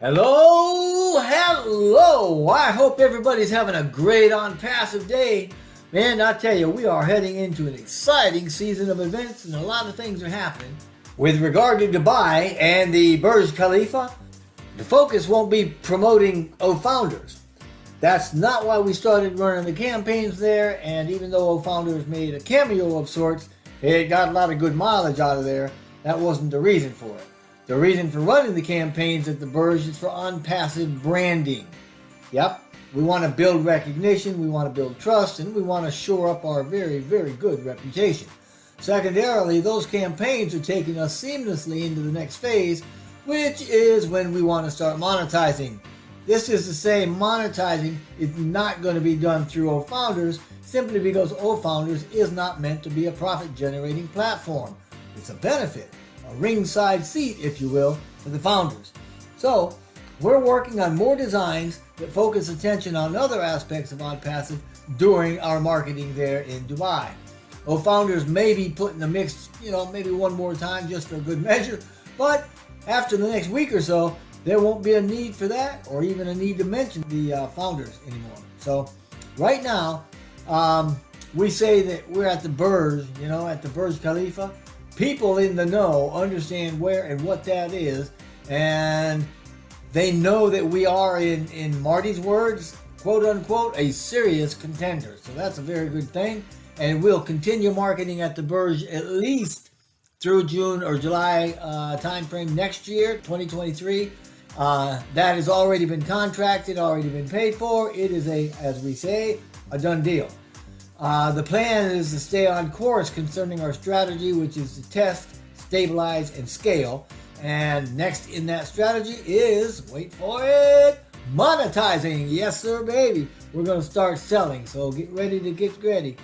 Hello. I hope everybody's having a great OnPassive day. Man, I tell you, we are heading into an exciting season of events and a lot of things are happening. With regard to Dubai and the Burj Khalifa, the focus won't be promoting O-Founders. That's not why we started running the campaigns there, and even though O-Founders made a cameo of sorts, it got a lot of good mileage out of there. That wasn't the reason for it. The reason for running the campaigns at the Burj is for OnPassive branding. Yep, we want to build recognition, we want to build trust, and we want to shore up our very, very good reputation. Secondarily, those campaigns are taking us seamlessly into the next phase, which is when we want to start monetizing. This is to say, monetizing is not going to be done through O-Founders simply because O-Founders is not meant to be a profit-generating platform. It's a benefit. A ringside seat, if you will, for the founders. So, we're working on more designs that focus attention on other aspects of OnPassive during our marketing there in Dubai. O-Founders may be put in the mix, maybe one more time just for a good measure, but after the next week or so, there won't be a need for that or even a need to mention the founders anymore. So, right now, we say that we're at the Burj, at the Burj Khalifa. People in the know understand where and what that is, and they know that we are, in Marty's words, quote unquote, a serious contender. So that's a very good thing, and we'll continue marketing at the Burj at least through June or July timeframe next year, 2023. That has already been contracted, already been paid for. It is as we say, a done deal. The plan is to stay on course concerning our strategy, which is to test, stabilize, and scale. And next in that strategy is, wait for it, monetizing. Yes, sir, baby. We're going to start selling, so get ready to get ready.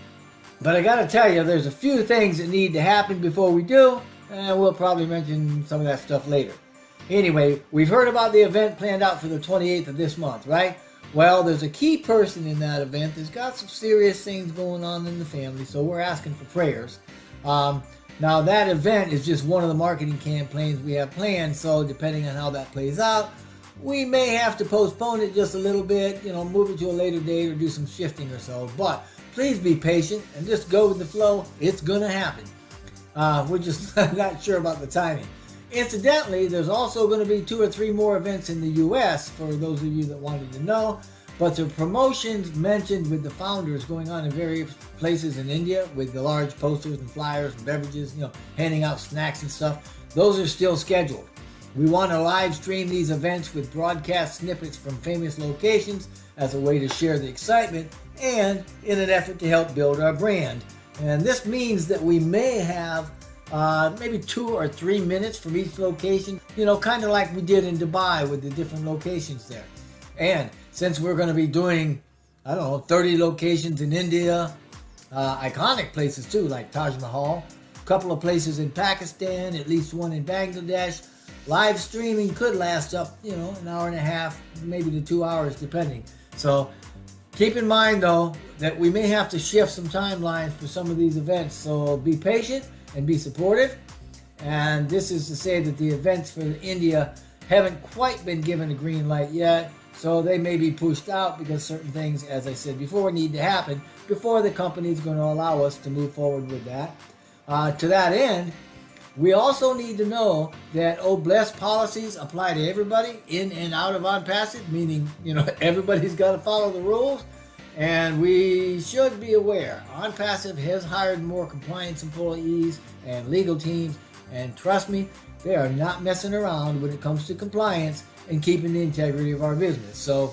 But I got to tell you, there's a few things that need to happen before we do, and we'll probably mention some of that stuff later. Anyway, we've heard about the event planned out for the 28th of this month, right? Well, there's a key person in that event that's got some serious things going on in the family, so we're asking for prayers. Now, that event is just one of the marketing campaigns we have planned, so depending on how that plays out, we may have to postpone it just a little bit, move it to a later date or do some shifting or so. But please be patient and just go with the flow. It's going to happen. We're just not sure about the timing. Incidentally, there's also going to be 2 or 3 more events in the U.S. for those of you that wanted to know. But the promotions mentioned with the founders going on in various places in India with the large posters and flyers and beverages, handing out snacks and stuff, those are still scheduled. We want to live stream these events with broadcast snippets from famous locations as a way to share the excitement and in an effort to help build our brand. And this means that we may have maybe 2 or 3 minutes from each location, kind of like we did in Dubai with the different locations there. And since we're going to be doing, 30 locations in India, iconic places too, like Taj Mahal, a couple of places in Pakistan, at least one in Bangladesh, live streaming could last up, an hour and a half, maybe to 2 hours, depending. So keep in mind, though, that we may have to shift some timelines for some of these events, so be patient and be supportive. And this is to say that the events for India haven't quite been given a green light yet, so they may be pushed out because certain things, as I said before, need to happen before the company is going to allow us to move forward with that. To that end, we also need to know that O-Bless policies apply to everybody in and out of OnPassive, meaning, everybody's got to follow the rules. And we should be aware, OnPassive has hired more compliance employees and legal teams, and trust me, they are not messing around when it comes to compliance and keeping the integrity of our business. So,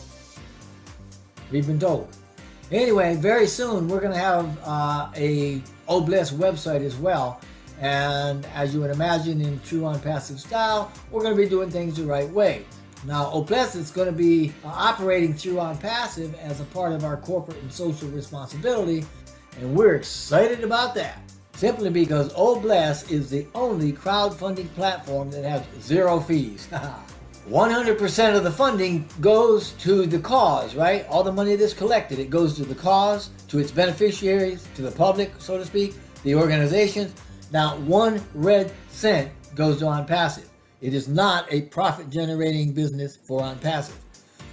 we've been told. Anyway, very soon we're going to have a O-Bless website as well. And as you would imagine, in true OnPassive style, we're going to be doing things the right way. Now, O-Bless is going to be operating through OnPassive as a part of our corporate and social responsibility, and we're excited about that. Simply because O-Bless is the only crowdfunding platform that has 0 fees. 100% of the funding goes to the cause, right? All the money that's collected, it goes to the cause, to its beneficiaries, to the public, so to speak, the organizations. Not 1 red cent goes to OnPassive. It is not a profit-generating business for OnPassive.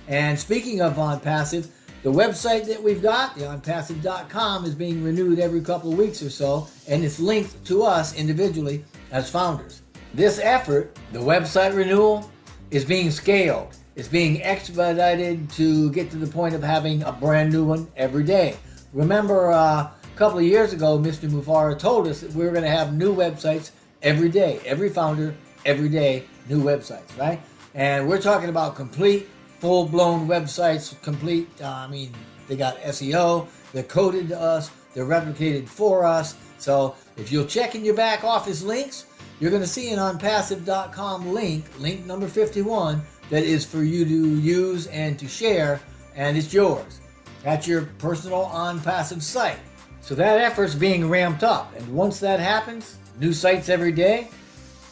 And speaking of OnPassive, the website that we've got, the OnPassive.com, is being renewed every couple of weeks or so, and it's linked to us individually as founders. This effort, the website renewal, is being scaled. It's being expedited to get to the point of having a brand new one every day. Remember, a couple of years ago, Mr. Mufara told us that we were going to have new websites every day. Every founder, every day, new websites, right? And we're talking about complete, full-blown websites, complete, they got SEO, they're coded to us, they're replicated for us. So if you'll check in your back office links, you're going to see an OnPassive.com link number 51, that is for you to use and to share, and it's yours. That's your personal OnPassive site. So that effort's being ramped up, and once that happens, new sites every day,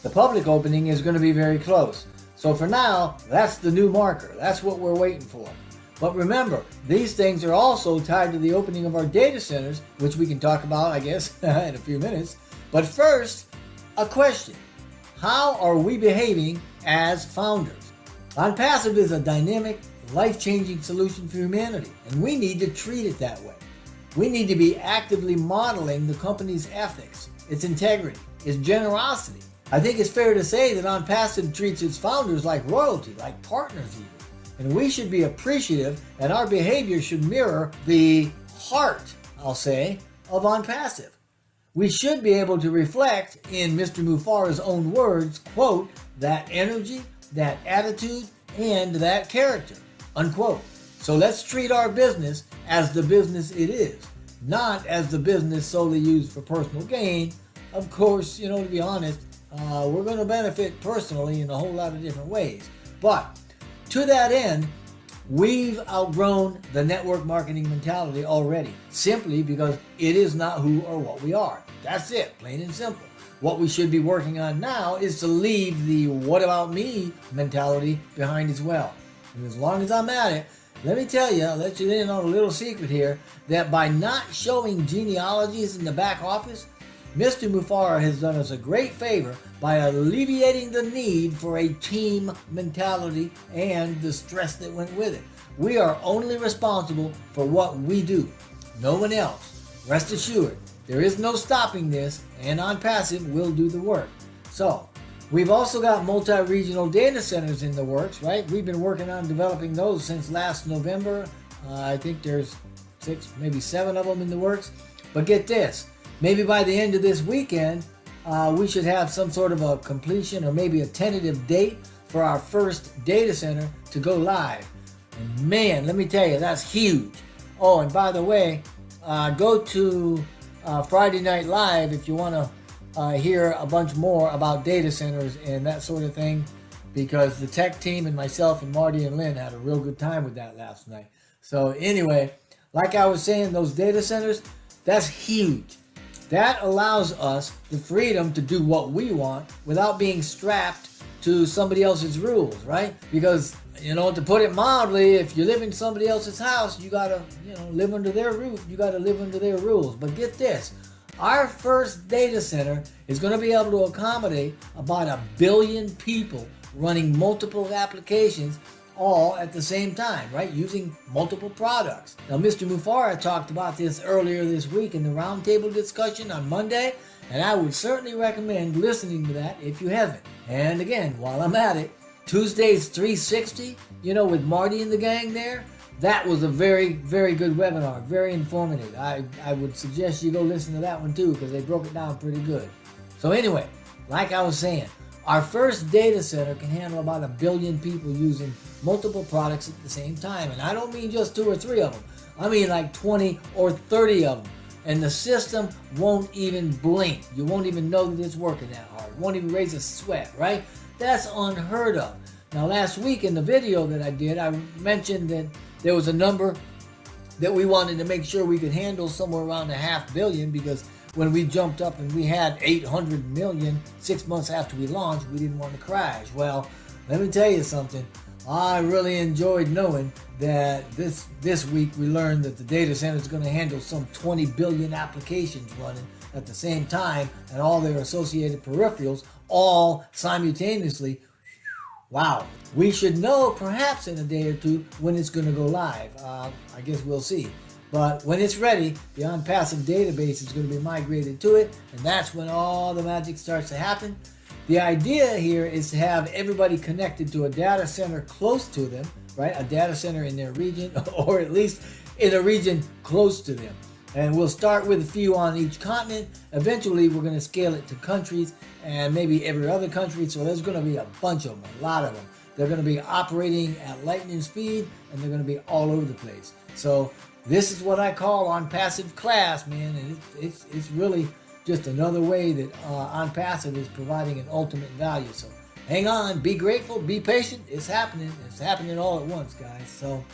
the public opening is going to be very close. So for now, that's the new marker. That's what we're waiting for. But remember, these things are also tied to the opening of our data centers, which we can talk about, I guess, in a few minutes. But first, a question. How are we behaving as founders? OnPassive is a dynamic, life-changing solution for humanity, and we need to treat it that way. We need to be actively modeling the company's ethics, its integrity, its generosity. I think it's fair to say that OnPassive treats its founders like royalty, like partners even. And we should be appreciative, and our behavior should mirror the heart, I'll say, of OnPassive. We should be able to reflect, in Mr. Mufara's own words, quote, that energy, that attitude, and that character, unquote. So let's treat our business as the business it is, not as the business solely used for personal gain. Of course, to be honest, we're going to benefit personally in a whole lot of different ways. But to that end, we've outgrown the network marketing mentality already, simply because it is not who or what we are. That's it, plain and simple. What we should be working on now is to leave the what about me mentality behind as well. And as long as I'm at it, let me tell you, I'll let you in on a little secret here, that by not showing genealogies in the back office, Mr. Mufara has done us a great favor by alleviating the need for a team mentality and the stress that went with it. We are only responsible for what we do, no one else. Rest assured, there is no stopping this, and OnPassive will do the work. So, we've also got multi-regional data centers in the works, right? We've been working on developing those since last November. I think there's 6, maybe 7 of them in the works. But get this, maybe by the end of this weekend, we should have some sort of a completion or maybe a tentative date for our first data center to go live. And man, let me tell you, that's huge. Oh, and by the way, go to Friday Night Live if you want to hear a bunch more about data centers and that sort of thing, because the tech team and myself and Marty and Lynn had a real good time with that last night. So anyway, like I was saying, those data centers, that's huge. That allows us the freedom to do what we want without being strapped to somebody else's rules, right? Because, to put it mildly, if you live in somebody else's house, you gotta, live under their roof. You gotta live under their rules. But get this, our first data center is going to be able to accommodate about 1 billion people running multiple applications all at the same time, right? Using multiple products. Now, Mr. Mufara talked about this earlier this week in the roundtable discussion on Monday, and I would certainly recommend listening to that if you haven't. And again, while I'm at it, Tuesday's 360, with Marty and the gang there, that was a very, very good webinar, very informative. I would suggest you go listen to that one too, because they broke it down pretty good. So anyway, like I was saying, our first data center can handle about 1 billion people using multiple products at the same time. And I don't mean just 2 or 3 of them. I mean like 20 or 30 of them. And the system won't even blink. You won't even know that it's working that hard. It won't even raise a sweat, right? That's unheard of. Now, last week in the video that I did, I mentioned that there was a number that we wanted to make sure we could handle, somewhere around 500 million, because when we jumped up and we had 800 million 6 months after we launched, we didn't want to crash. Well, let me tell you something. I really enjoyed knowing that this week we learned that the data center is going to handle some 20 billion applications running at the same time, and all their associated peripherals all simultaneously Wow. We should know perhaps in a day or two when it's going to go live. I guess we'll see. But when it's ready, the OnPassive database is going to be migrated to it, and that's when all the magic starts to happen. The idea here is to have everybody connected to a data center close to them, right? A data center in their region, or at least in a region close to them. And we'll start with a few on each continent. Eventually, we're going to scale it to countries and maybe every other country. So there's going to be a bunch of them, a lot of them. They're going to be operating at lightning speed, and they're going to be all over the place. So this is what I call OnPassive class, man. And it's really just another way that OnPassive is providing an ultimate value. So hang on, be grateful, be patient. It's happening. It's happening all at once, guys. So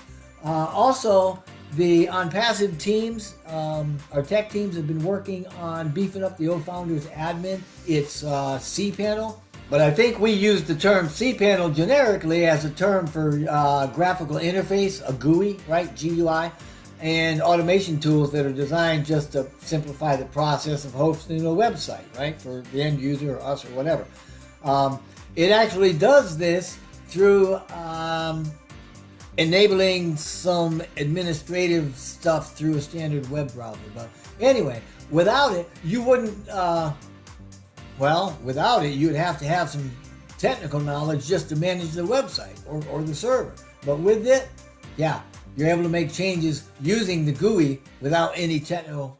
also, the OnPassive teams, our tech teams have been working on beefing up the O-Founders admin. It's cPanel, but I think we use the term cPanel generically as a term for graphical interface, a GUI, right? GUI, and automation tools that are designed just to simplify the process of hosting a website, right? For the end user or us or whatever. It actually does this through enabling some administrative stuff through a standard web browser. But anyway, without it, you wouldn't, without it, you would have to have some technical knowledge just to manage the website or the server. But with it, yeah, you're able to make changes using the GUI without any technical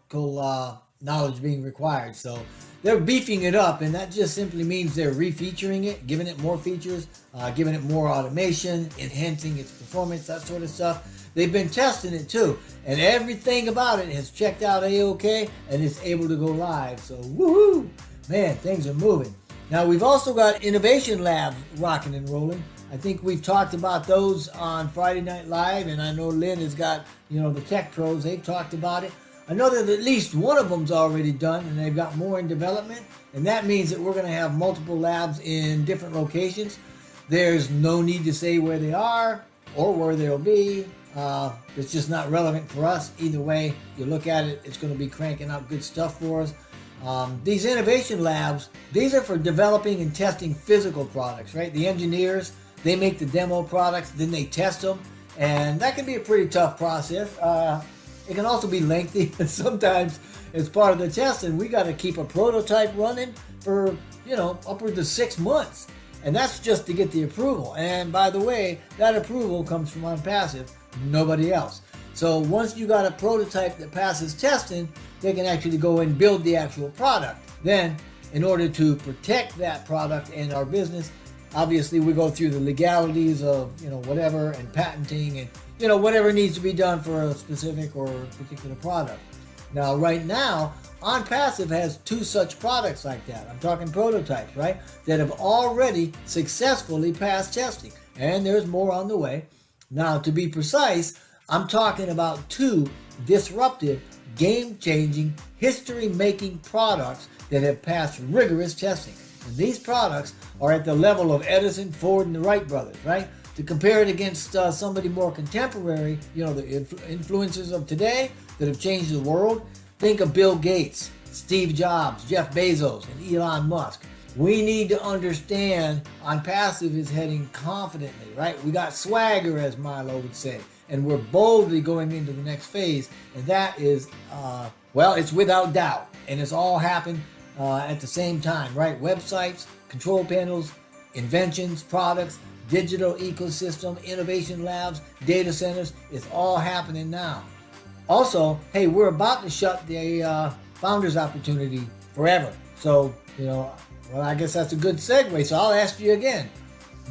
knowledge being required. So they're beefing it up, and that just simply means they're refeaturing it, giving it more features, giving it more automation, enhancing its performance, that sort of stuff. They've been testing it too, and everything about it has checked out A-OK, and it's able to go live. So woohoo! Man, things are moving. Now we've also got innovation labs rocking and rolling. I think we've talked about those on Friday Night Live, and I know Lynn has got, the tech pros, they've talked about it. I know that at least one of them's already done, and they've got more in development, and that means that we're going to have multiple labs in different locations. There's no need to say where they are or where they'll be. It's just not relevant for us. Either way you look at it, it's going to be cranking out good stuff for us. These innovation labs, these are for developing and testing physical products, right? The engineers, they make the demo products, then they test them, and that can be a pretty tough process. It can also be lengthy, and sometimes as part of the testing, we got to keep a prototype running for, upwards of 6 months. And that's just to get the approval. And by the way, that approval comes from OnPassive, nobody else. So once you got a prototype that passes testing, they can actually go and build the actual product. Then, in order to protect that product and our business, obviously we go through the legalities of, whatever, and patenting and, whatever needs to be done for a specific or particular product. Now, right now, OnPassive has 2 such products like that. I'm talking prototypes, right? That have already successfully passed testing. And there's more on the way. Now, to be precise, I'm talking about 2 disruptive, game-changing, history-making products that have passed rigorous testing. And these products are at the level of Edison, Ford, and the Wright brothers, right? To compare it against somebody more contemporary, the influencers of today that have changed the world, think of Bill Gates, Steve Jobs, Jeff Bezos, and Elon Musk. We need to understand OnPassive is heading confidently, right? We got swagger, as Milo would say, and we're boldly going into the next phase, and that is, it's without doubt, and it's all happened at the same time, right? Websites, control panels, inventions, products, digital ecosystem, innovation labs, data centers, it's all happening now. Also, hey, we're about to shut the Founders Opportunity forever. So, I guess that's a good segue. So I'll ask you again,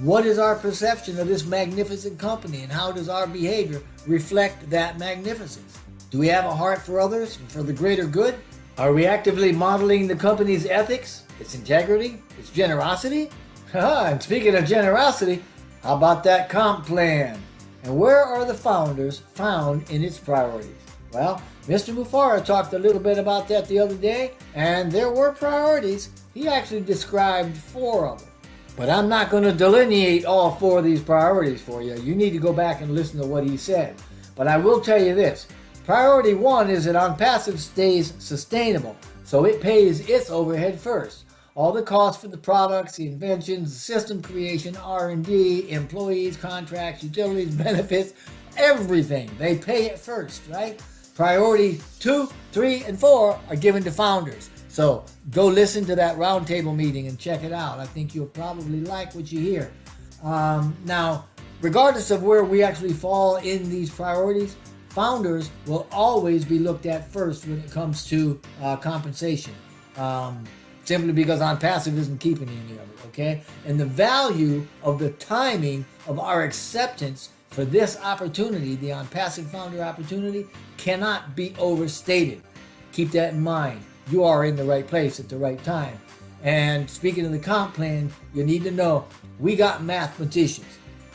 what is our perception of this magnificent company, and how does our behavior reflect that magnificence? Do we have a heart for others and for the greater good? Are we actively modeling the company's ethics, its integrity, its generosity? And speaking of generosity, how about that comp plan? And where are the founders found in its priorities? Well, Mr. Mufara talked a little bit about that the other day, and there were priorities. He actually described 4 of them. But I'm not going to delineate all 4 of these priorities for you. You need to go back and listen to what he said. But I will tell you this. Priority 1 is that OnPassive stays sustainable, so it pays its overhead first. all the costs for the products, the inventions, the system creation, R&D, employees, contracts, utilities, benefits, everything. They pay it first, right? Priority 2, 3, and 4 are given to founders. So go listen to that roundtable meeting and check it out. I think you'll probably like what you hear. Now, regardless of where we actually fall in these priorities, founders will always be looked at first when it comes to compensation. Simply because OnPassive isn't keeping any of it, okay? And the value of the timing of our acceptance for this opportunity, the OnPassive founder opportunity, cannot be overstated. Keep that in mind. You are in the right place at the right time. And speaking of the comp plan, you need to know we got mathematicians.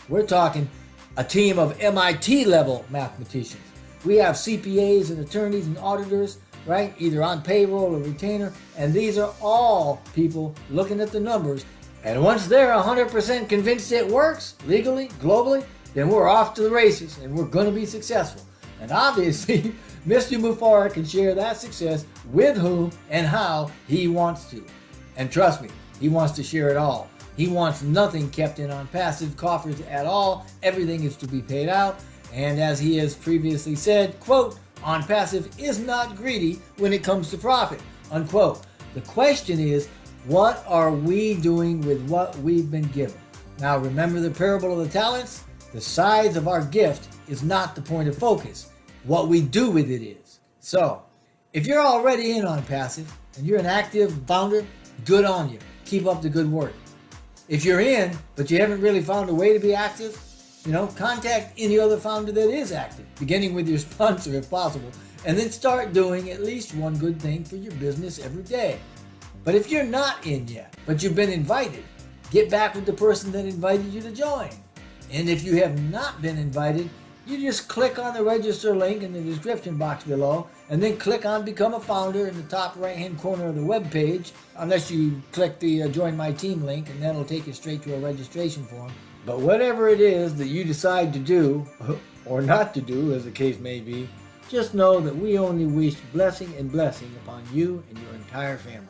We're talking a team of MIT level mathematicians. We have CPAs and attorneys and auditors, right? Either on payroll or retainer. And these are all people looking at the numbers. And once they're 100% convinced it works legally, globally, then we're off to the races and we're going to be successful. And obviously, Mr. Mufara can share that success with whom and how he wants to. And trust me, he wants to share it all. He wants nothing kept in OnPassive coffers at all. Everything is to be paid out. And as he has previously said, quote, OnPassive is not greedy when it comes to profit, unquote. The question is, what are we doing with what we've been given? Now, remember the parable of the talents? The size of our gift is not the point of focus. What we do with it is. So, if you're already in OnPassive and you're an active founder, good on you. Keep up the good work. If you're in, but you haven't really found a way to be active, contact any other founder that is active, beginning with your sponsor if possible, and then start doing at least one good thing for your business every day. But if you're not in yet, but you've been invited, get back with the person that invited you to join. And if you have not been invited, you just click on the register link in the description box below, and then click on Become a Founder in the top right-hand corner of the web page, unless you click the Join My Team link, and that'll take you straight to a registration form. But whatever it is that you decide to do, or not to do, as the case may be, just know that we only wish blessing and blessing upon you and your entire family.